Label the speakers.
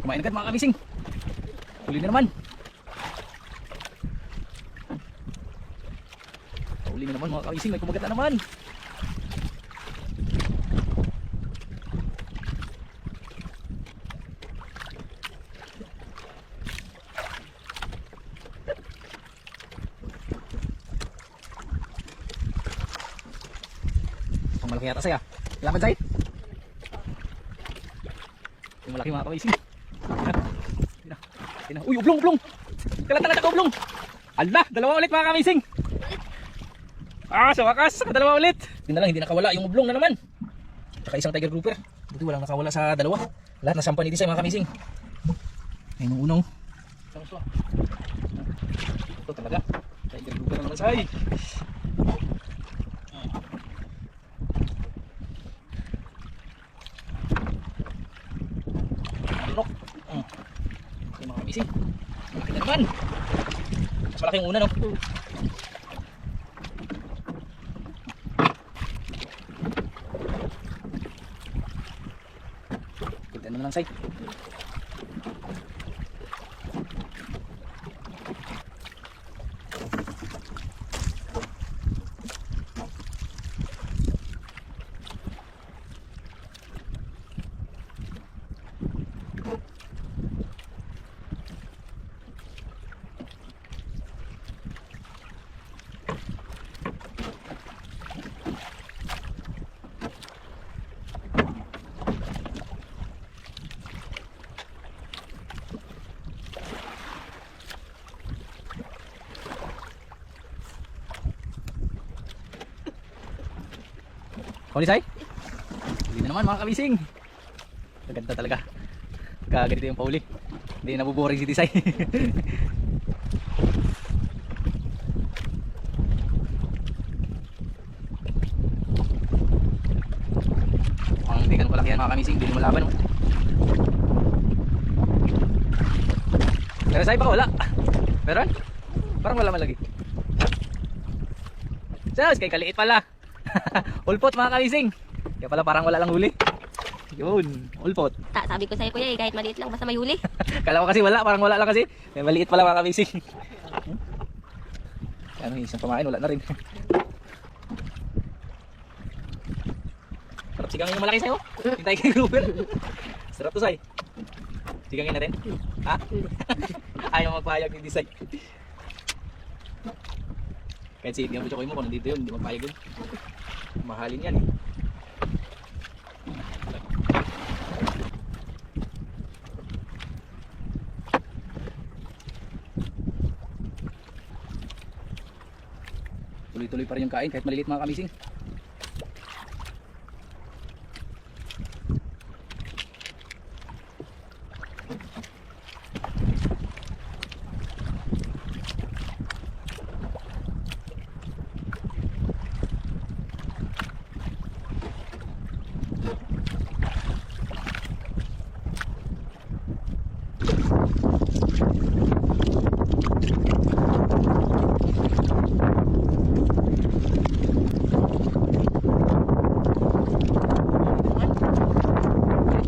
Speaker 1: Kumain agad mga kamising. Huli na naman. Huli na naman mga kamising. May kumagat na naman. Ang malaki yata saya. Laman Zay. Yung malaki mga kamising. Uy, ublong. Kalata ka ublong. Ala, dalawa ulit mga kamising. Sa wakas, dalawa ulit. Hindi nakawala yung ublong na naman. Tsaka isang tiger grouper. Buti walang nakawala sa dalawa. Lahat nasampan ni Tisay mga kamising. Ayun yung unaw. Ito talaga. Tiger grouper na naman Say. Mga kamising. Malaki na naman. Mas malaki yung una no. Kita na lang Say. Huli Say? Huli na naman mga kamising. Maganda talaga. Pagka ganito yung pauli. Hindi nabuboring si Tisay. Ang hindi ganun kalaki yan mga kamising. Hindi mo laban oh. Pero Say baka wala. Meron? Parang wala man lagi. Sas, kay kaliit pala. Ulpot mga kamising. Kaya pala parang wala lang huli. Yun, ulpot.
Speaker 2: Sabi ko sa'yo kuya kahit maliit lang basta may huli.
Speaker 1: Kala ko kasi wala, parang wala lang kasi. May maliit pala mga kamising. Ano, isang pamain, wala na rin. Sarap sigangin yung malaki sa'yo. Hintay kay grouper. Sarap to Say. Sigangin natin. Ha? Ayaw magpahayag ni Tisay. Kahit si Itiang Buchokoy mo kung nandito yun, hindi magpahayag yun. Mahalin yan eh. Tuloy-tuloy pa rin yung kain kahit maliliit mga kamising.